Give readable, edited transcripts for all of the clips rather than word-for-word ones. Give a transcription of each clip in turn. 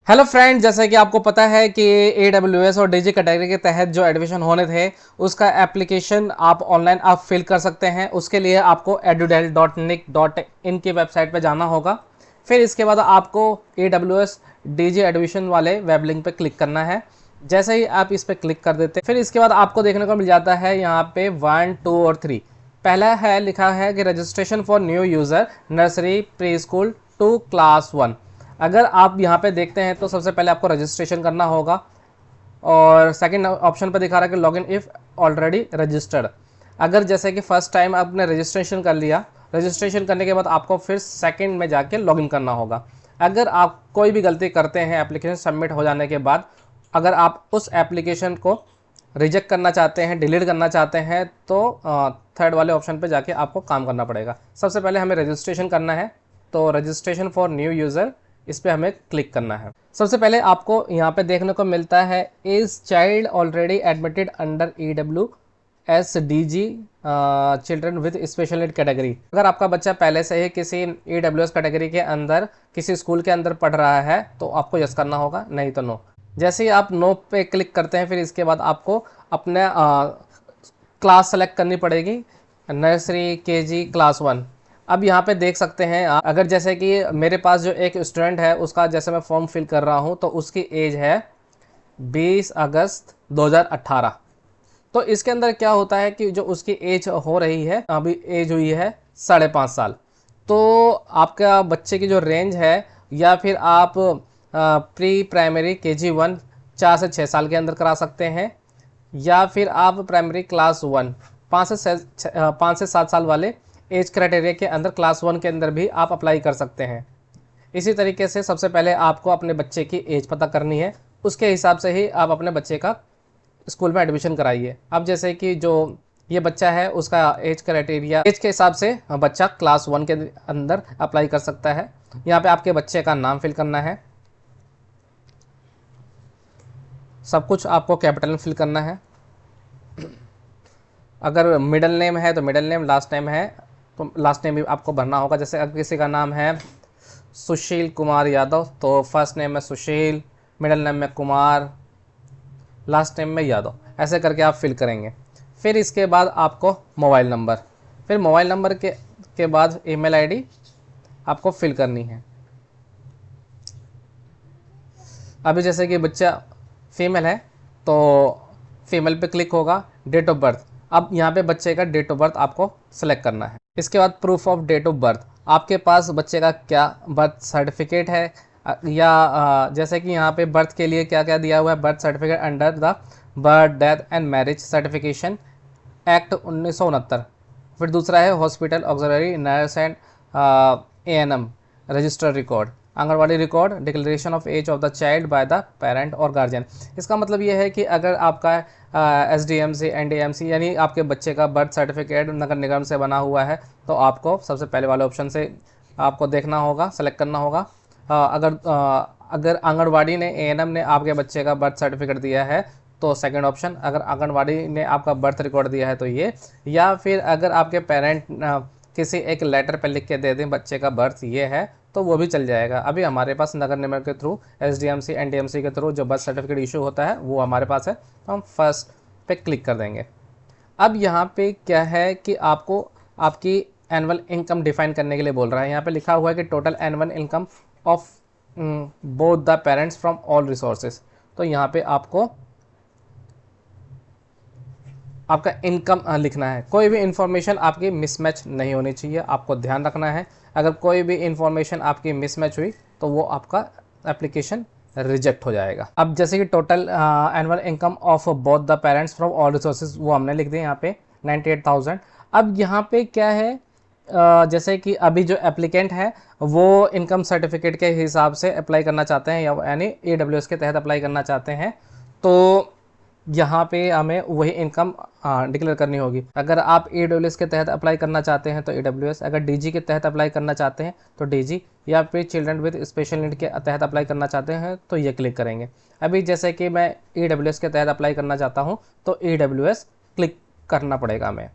Hello friend, जैसे कि आपको पता है कि AWS और डीजी कैटेगरी के तहत जो एडमिशन होने थे उसका एप्लीकेशन आप ऑनलाइन आप फिल कर सकते हैं। उसके लिए आपको edudel.nic.in की वेबसाइट पे जाना होगा। फिर इसके बाद आपको AWS डीजी एडमिशन वाले वेब लिंक पे क्लिक करना है। जैसे ही आप इस पर क्लिक कर देते हैं फिर इसके बाद आपको देखने को मिल जाता है यहाँ पे 1, 2 और 3। पहला है लिखा है कि registration for new user nursery pre school to class 1। अगर आप यहाँ पे देखते हैं तो सबसे पहले आपको रजिस्ट्रेशन करना होगा और सेकंड ऑप्शन पर दिखा रहा है कि लॉगिन इफ़ ऑलरेडी रजिस्टर्ड। अगर जैसे कि फर्स्ट टाइम आपने रजिस्ट्रेशन कर लिया, रजिस्ट्रेशन करने के बाद आपको फिर सेकंड में जाके लॉगिन करना होगा। अगर आप कोई भी गलती करते हैं एप्लीकेशन सबमिट हो जाने के बाद, अगर आप उस एप्लीकेशन को रिजेक्ट करना चाहते हैं, डिलीट करना चाहते हैं, तो थर्ड वाले ऑप्शन पे जाके आपको काम करना पड़ेगा। सबसे पहले हमें रजिस्ट्रेशन करना है, तो रजिस्ट्रेशन फॉर न्यू यूज़र इस पर हमें क्लिक करना है। सबसे पहले आपको यहाँ पे देखने को मिलता है is child already admitted under AWS-DG children with special need category. अगर आपका बच्चा पहले से ही किसी AWS कैटेगरी के अंदर किसी स्कूल के अंदर पढ़ रहा है तो आपको यस करना होगा, नहीं तो नो। जैसे ही आप नो पे क्लिक करते हैं फिर इसके बाद आपको अपने क्लास सेलेक्ट करनी पड़ेगी, नर्सरी KG क्लास 1। अब यहाँ पे देख सकते हैं अगर जैसे कि मेरे पास जो एक स्टूडेंट है उसका जैसे मैं फॉर्म फिल कर रहा हूँ तो उसकी एज है 20 अगस्त 2018। तो इसके अंदर क्या होता है कि जो उसकी एज हो रही है, अभी एज हुई है 5.5 साल। तो आपका बच्चे की जो रेंज है, या फिर आप प्री प्राइमरी KG 1 4 से 6 साल के अंदर करा सकते हैं, या फिर आप प्राइमरी क्लास 1 5 से 7 साल वाले एज क्राइटेरिया के अंदर क्लास 1 के अंदर भी आप अप्लाई कर सकते हैं। इसी तरीके से सबसे पहले आपको अपने बच्चे की एज पता करनी है, उसके हिसाब से ही आप अपने बच्चे का स्कूल में एडमिशन कराइए। अब जैसे कि जो ये बच्चा है उसका एज क्राइटेरिया, एज के हिसाब से बच्चा क्लास 1 के अंदर अप्लाई कर सकता है। यहाँ पे आपके बच्चे का नाम फिल करना है, सब कुछ आपको कैपिटल में फिल करना है। अगर मिडिल नेम है तो मिडिल नेम, लास्ट नेम है तो लास्ट नेम भी आपको भरना होगा। जैसे अगर किसी का नाम है सुशील कुमार यादव तो फर्स्ट नेम में सुशील, मिडिल नेम में कुमार, लास्ट नेम में यादव, ऐसे करके आप फिल करेंगे। फिर इसके बाद आपको मोबाइल नंबर, फिर मोबाइल नंबर के बाद ईमेल आईडी आपको फिल करनी है। अभी जैसे कि बच्चा फीमेल है तो फीमेल पे क्लिक होगा। डेट ऑफ बर्थ, अब यहाँ पे बच्चे का डेट ऑफ बर्थ आपको सेलेक्ट करना है। इसके बाद proof of date of birth, आपके पास बच्चे का क्या बर्थ सर्टिफिकेट है, या जैसे कि यहाँ पे बर्थ के लिए क्या क्या दिया हुआ है, birth certificate under the birth death and marriage certification act 1969। फिर दूसरा है hospital auxiliary nurse and ANM register record, anganwadi record, declaration of age of the child by the parent और गार्जियन। इसका मतलब ये है कि अगर आपका SDMC NDMC यानी आपके बच्चे का बर्थ सर्टिफिकेट नगर निगम से बना हुआ है तो आपको सबसे पहले वाले ऑप्शन से आपको देखना होगा, सेलेक्ट करना होगा। अगर आंगनवाड़ी ने ANM ने आपके बच्चे का बर्थ सर्टिफिकेट दिया है तो सेकंड ऑप्शन, अगर आंगनवाड़ी ने आपका बर्थ रिकॉर्ड दिया है तो ये, या फिर अगर आपके पेरेंट किसी एक लेटर पर लिख के दे दें बच्चे का बर्थ ये है तो वो भी चल जाएगा। अभी हमारे पास नगर निगम के थ्रू SDMC NDMC के थ्रू जो बर्थ सर्टिफिकेट इशू होता है वो हमारे पास है, तो हम फर्स्ट पे क्लिक कर देंगे। अब यहाँ पे क्या है कि आपको आपकी एनुअल इनकम डिफाइन करने के लिए बोल रहा है। यहाँ पे लिखा हुआ है कि total annual income of both the parents from all resources. तो यहाँ पे आपको आपका इनकम लिखना है। कोई भी इंफॉर्मेशन आपकी मिसमैच नहीं होनी चाहिए, आपको ध्यान रखना है। अगर कोई भी इंफॉर्मेशन आपकी मिसमैच हुई तो वो आपका एप्लीकेशन रिजेक्ट हो जाएगा। अब जैसे कि total annual income of both the parents from all resources वो हमने लिख दिया यहाँ पे 98,000। अब यहाँ पे क्या है, जैसे कि अभी जो एप्लीकेंट है वो इनकम सर्टिफिकेट के हिसाब से अप्लाई करना चाहते हैं, यानी AWS के तहत अप्लाई करना चाहते हैं, तो यहाँ पे हमें वही इनकम डिक्लेयर करनी होगी। अगर आप AWS के तहत अप्लाई करना चाहते हैं तो AWS, अगर DG के तहत अप्लाई करना चाहते हैं तो DG, या फिर चिल्ड्रन विद स्पेशल नीड के तहत अप्लाई करना चाहते हैं तो ये क्लिक करेंगे। अभी जैसे कि मैं AWS के तहत अप्लाई करना चाहता हूँ तो AWS क्लिक करना पड़ेगा हमें।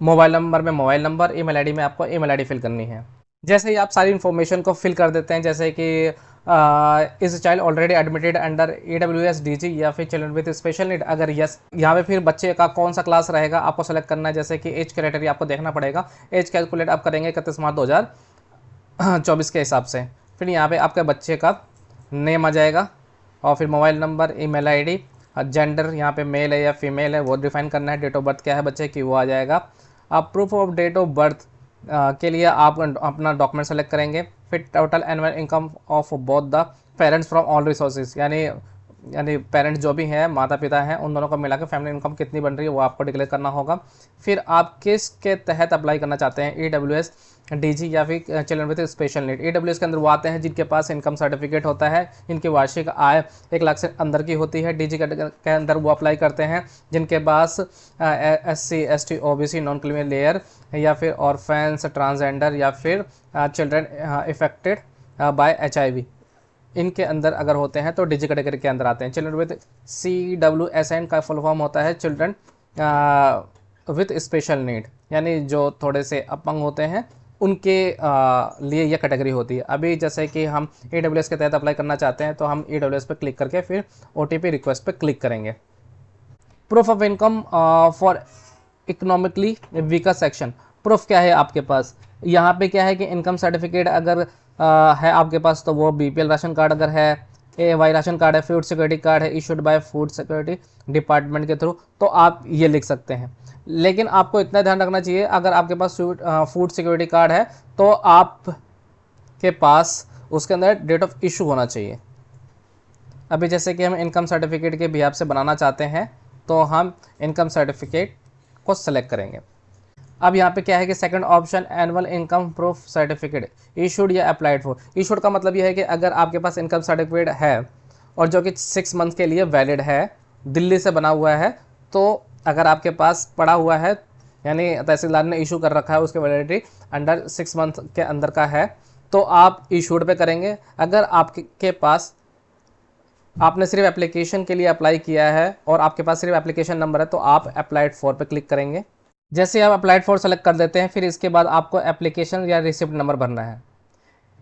मोबाइल नंबर में मोबाइल नंबर, ईमेल आईडी में आपको ईमेल आईडी फिल करनी है। जैसे ही आप सारी इन्फॉर्मेशन को फिल कर देते हैं, जैसे कि is child already admitted under AWS DG या फिर चिल्ड्रन विद स्पेशल नीड, अगर यस, यहाँ पे फिर बच्चे का कौन सा क्लास रहेगा आपको सेलेक्ट करना है। जैसे कि एज क्राइटेरिया आपको देखना पड़ेगा, एज कैलकुलेट आप करेंगे 31 मार्च 2024 के हिसाब से। फिर यहाँ पे आपके बच्चे का नेम आ जाएगा और फिर mobile number, email ID, gender यहाँ पे मेल है या फीमेल है वो डिफाइन करना है, डेट ऑफ बर्थ क्या है बच्चे की वो आ जाएगा। आप proof of date of birth के लिए आप अपना डॉक्यूमेंट सेलेक्ट करेंगे। फिर total annual income of both the parents from all resources, यानी पेरेंट्स जो भी हैं, माता पिता हैं, उन दोनों को मिला के फैमिली इनकम कितनी बन रही है वो आपको डिक्लेयर करना होगा। फिर आप किस के तहत अप्लाई करना चाहते हैं, AWS DG या फिर children with special need. AWS के अंदर वो आते हैं जिनके पास इनकम सर्टिफिकेट होता है, इनकी वार्षिक आय 1 लाख से अंदर की होती है। DG के अंदर वो अप्लाई करते हैं जिनके पास SC ST OBC non creamy layer या फिर ऑर्फेंस, ट्रांसजेंडर या फिर चिल्ड्रन इफेक्टेड बाय HIV, इनके अंदर अगर होते हैं तो DG कैटेगरी के अंदर आते हैं। चिल्ड्रन विद CWSN का फुल फॉर्म होता है चिल्ड्रन विद स्पेशल नीड, यानी जो थोड़े से अपंग होते हैं उनके लिए यह कैटेगरी होती है। अभी जैसे कि हम AWS के तहत अप्लाई करना चाहते हैं तो हम AWS पे क्लिक करके फिर OTP रिक्वेस्ट पे क्लिक करेंगे। Proof of income for economically weaker section, proof क्या है आपके पास, यहाँ पे क्या है कि इनकम सर्टिफिकेट अगर है आपके पास तो वो BPL राशन कार्ड अगर है, AY राशन कार्ड है, फूड सिक्योरिटी कार्ड है issued by food security department के थ्रू, तो आप ये लिख सकते हैं। लेकिन आपको इतना ध्यान रखना चाहिए, अगर आपके पास फूड सिक्योरिटी कार्ड है तो आप के पास उसके अंदर डेट ऑफ इशू होना चाहिए। अभी जैसे कि हम इनकम सर्टिफिकेट के बिहाफ से बनाना चाहते हैं तो हम इनकम सर्टिफिकेट को सेलेक्ट करेंगे। अब यहाँ पे क्या है कि second option annual income proof certificate issued या अप्लाइड फॉर। इशूड का मतलब ये है कि अगर आपके पास इनकम सर्टिफिकेट है और जो कि 6 मंथ के लिए वैलिड है, दिल्ली से बना हुआ है, तो अगर आपके पास पड़ा हुआ है यानी तहसीलदार ने इशू कर रखा है, उसकी वैलिडिटी अंडर 6 मंथ के अंदर का है तो आप इशूड पे करेंगे। अगर आपके पास आपने सिर्फ एप्लीकेशन के लिए अप्लाई किया है और आपके पास सिर्फ एप्लीकेशन नंबर है तो आप अप्लाइड फॉर पे क्लिक करेंगे। जैसे आप अप्लाइड फॉर सेलेक्ट कर देते हैं फिर इसके बाद आपको एप्लीकेशन या रिसिप्ट नंबर भरना है।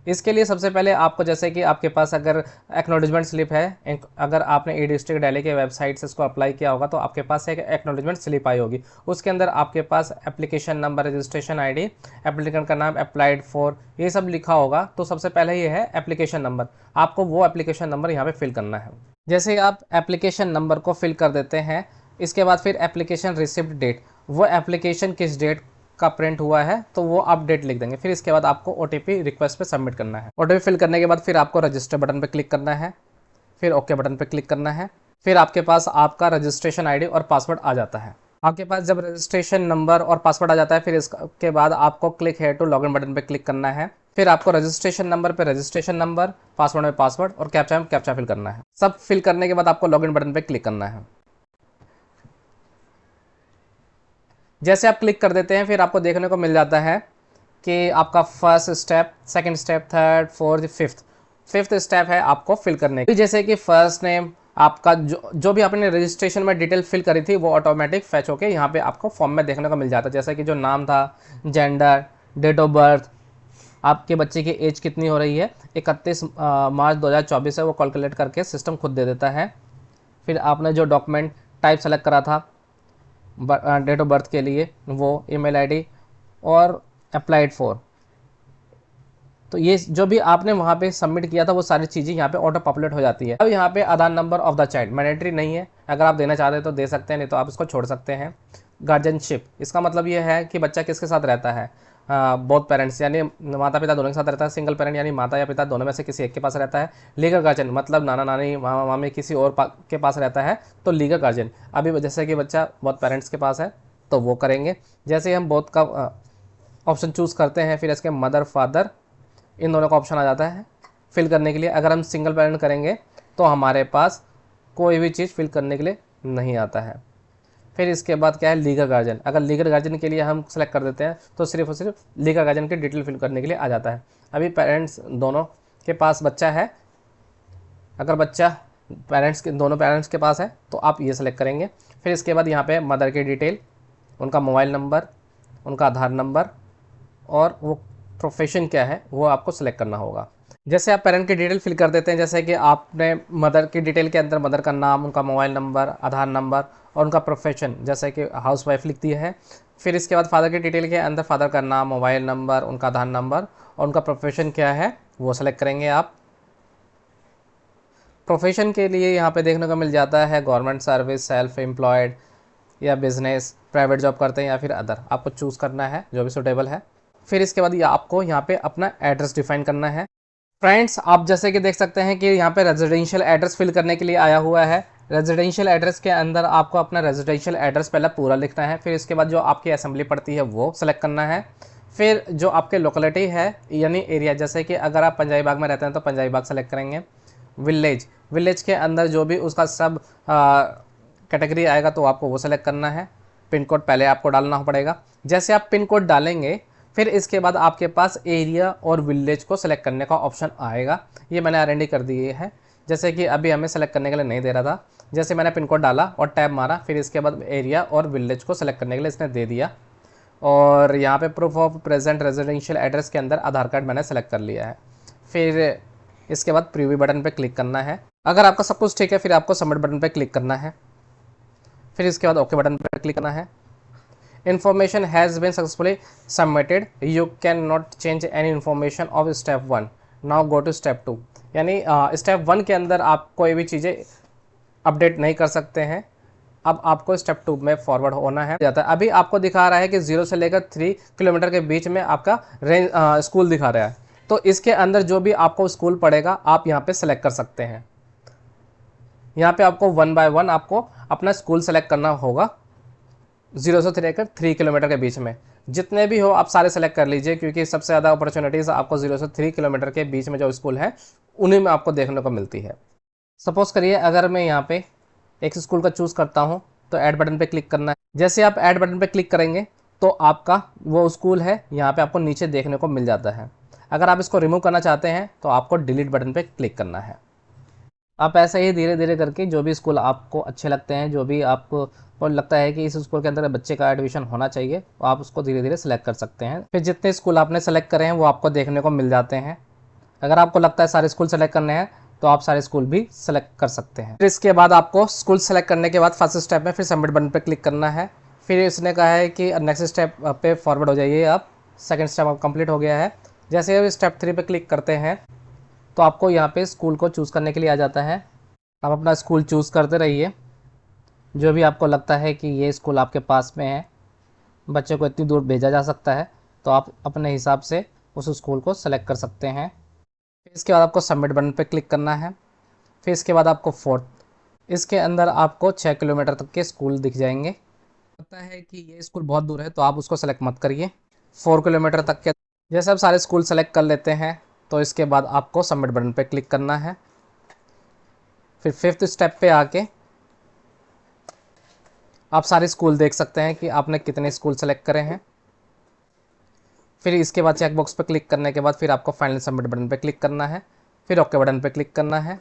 इसके लिए सबसे पहले आपको, जैसे कि आपके पास अगर एक्नॉलेजमेंट स्लिप है, अगर आपने ई डिस्ट्रिक्ट दिल्ली के वेबसाइट से इसको अप्लाई किया होगा तो आपके पास एक एक्नॉलेजमेंट स्लिप आई होगी, उसके अंदर आपके पास application number, registration ID, applicant का नाम, अप्लाइड फॉर, ये सब लिखा होगा। तो सबसे पहले ये है एप्लीकेशन नंबर, आपको वो एप्लीकेशन नंबर यहाँ पे फिल करना है। जैसे आप एप्लीकेशन नंबर को फिल कर देते हैं, इसके बाद फिर एप्लीकेशन रिसिप्ट डेट, वो एप्लीकेशन किस डेट का प्रिंट हुआ है तो वो आप डेट लिख देंगे। फिर इसके बाद आपको OTP रिक्वेस्ट पे सबमिट करना है। OTP फिल करने के बाद फिर आपको रजिस्टर बटन पे क्लिक करना है, फिर ओके बटन पे क्लिक करना है। फिर आपके पास आपका रजिस्ट्रेशन ID और पासवर्ड आ जाता है। आपके पास जब रजिस्ट्रेशन नंबर और पासवर्ड आ जाता है फिर इसके बाद आपको क्लिक है टू लॉगिन बटन पे क्लिक करना है। फिर आपको रजिस्ट्रेशन नंबर पे रजिस्ट्रेशन नंबर, पासवर्ड में पासवर्ड और कैप्चा में कैप्चा फिल करना है। सब फिल करने के बाद आपको लॉगिन बटन पे क्लिक करना है। जैसे आप क्लिक कर देते हैं फिर आपको देखने को मिल जाता है कि आपका first step, second step, third, fourth, fifth step है आपको फिल करने की। जैसे कि फर्स्ट नेम आपका जो भी आपने रजिस्ट्रेशन में डिटेल फिल करी थी वो ऑटोमेटिक फैच होके यहाँ पे आपको फॉर्म में देखने को मिल जाता है। जैसे कि जो नाम था, जेंडर, डेट ऑफ बर्थ, आपके बच्चे की एज कितनी हो रही है, 31 मार्च 2024 है, वो कैलकुलेट करके सिस्टम खुद दे देता है। फिर आपने जो डॉक्यूमेंट टाइप सेलेक्ट करा था डेट ऑफ बर्थ के लिए वो, ईमेल ID और अप्लाइड फॉर, तो ये जो भी आपने वहाँ पे सबमिट किया था वो सारी चीज़ें यहाँ पे ऑटो पॉपुलेट हो जाती है। अब यहाँ पे Aadhaar number of the child mandatory नहीं है, अगर आप देना चाहते हैं तो दे सकते हैं, नहीं तो आप इसको छोड़ सकते हैं। गार्जियनशिप, इसका मतलब ये है कि बच्चा किसके साथ रहता है, बोथ पेरेंट्स यानी माता पिता दोनों के साथ रहता है, सिंगल पेरेंट यानी माता या पिता दोनों में से किसी एक के पास रहता है। लीगल गार्जियन मतलब नाना नानी मामा मामी किसी और के पास रहता है तो लीगल गार्जियन। अभी जैसे कि बच्चा बोथ पेरेंट्स के पास है तो वो करेंगे। जैसे हम बोथ का ऑप्शन चूज़ करते हैं फिर इसके मदर फादर इन दोनों का ऑप्शन आ जाता है फिल करने के लिए। अगर हम सिंगल पेरेंट करेंगे तो हमारे पास कोई भी चीज़ फिल करने के लिए नहीं आता है। फिर इसके बाद क्या है, लीगल गार्जियन। अगर लीगल गार्जियन के लिए हम सेलेक्ट कर देते हैं तो सिर्फ और सिर्फ लीगल गार्जियन की डिटेल फिल करने के लिए आ जाता है। अभी पेरेंट्स दोनों के पास बच्चा है, अगर बच्चा दोनों पेरेंट्स के पास है तो आप ये सेलेक्ट करेंगे। फिर इसके बाद यहाँ पे मदर की डिटेल, उनका मोबाइल नंबर, उनका आधार नंबर और वो प्रोफेशन क्या है वो आपको सेलेक्ट करना होगा। जैसे आप पेरेंट की डिटेल फिल कर देते हैं, जैसे कि आपने मदर की डिटेल के अंदर मदर का नाम, उनका मोबाइल नंबर, आधार नंबर और उनका प्रोफेशन जैसे कि हाउस वाइफ लिख दिया है। फिर इसके बाद फादर की डिटेल के अंदर फादर का नाम, मोबाइल नंबर, उनका आधार नंबर और उनका प्रोफेशन क्या है वो सेलेक्ट करेंगे आप। प्रोफेशन के लिए यहाँ पे देखने को मिल जाता है गवर्नमेंट सर्विस, सेल्फ एम्प्लॉयड या बिजनेस, प्राइवेट जॉब करते हैं या फिर अदर, आपको चूज़ करना है जो भी सूटेबल है। फिर इसके बाद ये आपको यहाँ पे अपना एड्रेस डिफाइन करना है। फ्रेंड्स, आप जैसे कि देख सकते हैं कि यहाँ पे रेजिडेंशियल एड्रेस फिल करने के लिए आया हुआ है। रेजिडेंशियल एड्रेस के अंदर आपको अपना रेजिडेंशियल एड्रेस पहले पूरा लिखना है, फिर इसके बाद जो आपकी असेंबली पड़ती है वो सेलेक्ट करना है। फिर जो आपके लोकेलिटी है यानी एरिया, जैसे कि अगर आप पंजाबी बाग में रहते हैं तो पंजाबी बाग सेलेक्ट करेंगे। विलेज के अंदर जो भी उसका सब कैटेगरी आएगा तो आपको वो सेलेक्ट करना है। पिन कोड पहले आपको डालना पड़ेगा। जैसे आप पिन कोड डालेंगे फिर इसके बाद आपके पास एरिया और विलेज को सेलेक्ट करने का ऑप्शन आएगा। ये मैंने आरएनडी कर दिए है, जैसे कि अभी हमें सेलेक्ट करने के लिए नहीं दे रहा था। जैसे मैंने पिन कोड डाला और टैब मारा, फिर इसके बाद एरिया और विलेज को सेलेक्ट करने के लिए इसने दे दिया। और यहाँ पे proof of present residential address के अंदर आधार कार्ड मैंने सेलेक्ट कर लिया है। फिर इसके बाद प्रीव्यू बटन पे क्लिक करना है। अगर आपका सब कुछ ठीक है फिर आपको सबमिट बटन पे क्लिक करना है। फिर इसके बाद ओके बटन पे क्लिक करना है। Information has been successfully submitted. You cannot change any information of step 1. Now go to step 2. यानी स्टेप 1 के अंदर आप कोई भी चीज़ें अपडेट नहीं कर सकते हैं। अब आपको स्टेप 2 में फॉरवर्ड होना है। अभी आपको दिखा रहा है कि 0 से लेकर 3 किलोमीटर के बीच में आपका रेंज स्कूल दिखा रहा है। तो इसके अंदर जो भी आपको स्कूल पड़ेगा आप यहाँ पे सेलेक्ट कर सकते हैं। यहाँ पे आपको 1 बाय 1 आपको अपना स्कूल सेलेक्ट करना होगा। 0 से लेकर 3 किलोमीटर के बीच में जितने भी हो आप सारे सेलेक्ट कर लीजिए, क्योंकि सबसे ज़्यादा अपॉर्चुनिटीज़ आपको 0 से 3 किलोमीटर के बीच में जो स्कूल है उन्हीं में आपको देखने को मिलती है। सपोज़ करिए अगर मैं यहाँ पे एक स्कूल का चूज़ करता हूँ तो ऐड बटन पे क्लिक करना है। जैसे आप ऐड बटन पे क्लिक करेंगे तो आपका वो स्कूल है यहाँ पे आपको नीचे देखने को मिल जाता है। अगर आप इसको रिमूव करना चाहते हैं तो आपको डिलीट बटन पे क्लिक करना है। आप ऐसे ही धीरे धीरे करके जो भी स्कूल आपको अच्छे लगते हैं, जो भी आपको लगता है कि इस स्कूल के अंदर बच्चे का एडमिशन होना चाहिए, तो आप उसको धीरे धीरे सेलेक्ट कर सकते हैं। फिर जितने स्कूल आपने सेलेक्ट करे हैं वो आपको देखने को मिल जाते हैं। अगर आपको लगता है सारे स्कूल सेलेक्ट करने हैं तो आप सारे स्कूल भी सेलेक्ट कर सकते हैं। फिर इसके बाद आपको स्कूल सेलेक्ट करने के बाद फर्स्ट स्टेप में फिर सबमिट बटन पर क्लिक करना है। फिर इसने कहा है कि नेक्स्ट स्टेप पे फॉरवर्ड हो जाइए। आप सेकेंड स्टेप अब कंप्लीट हो गया है। जैसे स्टेप 3 पे क्लिक करते हैं तो आपको यहाँ पे स्कूल को चूज़ करने के लिए आ जाता है। आप अपना स्कूल चूज़ करते रहिए, जो भी आपको लगता है कि ये स्कूल आपके पास में है, बच्चे को इतनी दूर भेजा जा सकता है, तो आप अपने हिसाब से उस स्कूल को सेलेक्ट कर सकते हैं। फिर इसके बाद आपको सबमिट बटन पर क्लिक करना है। फिर इसके बाद आपको फोर्थ, इसके अंदर आपको 6 किलोमीटर तक के स्कूल दिख जाएंगे। लगता है कि ये स्कूल बहुत दूर है तो आप उसको सेलेक्ट मत करिए। 4 किलोमीटर तक के जैसे आप सारे स्कूल सेलेक्ट कर लेते हैं तो इसके बाद आपको सबमिट बटन पर क्लिक करना है। फिर 5th स्टेप पे आके आप सारे स्कूल देख सकते हैं कि आपने कितने स्कूल सेलेक्ट करे हैं। फिर इसके बाद चेक बॉक्स पे क्लिक करने के बाद फिर आपको फाइनल सबमिट बटन पे क्लिक करना है। फिर ओके बटन पे क्लिक करना है।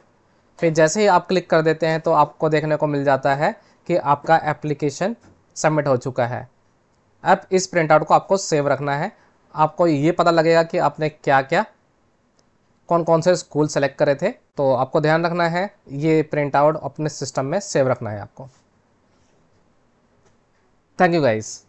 फिर जैसे ही आप क्लिक कर देते हैं तो आपको देखने को मिल जाता है कि आपका एप्लीकेशन सबमिट हो चुका है। अब इस प्रिंट आउट को आपको सेव रखना है। आपको ये पता लगेगा कि आपने क्या क्या कौन कौन से स्कूल सेलेक्ट करे थे, तो आपको ध्यान रखना है ये प्रिंट आउट अपने सिस्टम में सेव रखना है आपको। Thank you guys.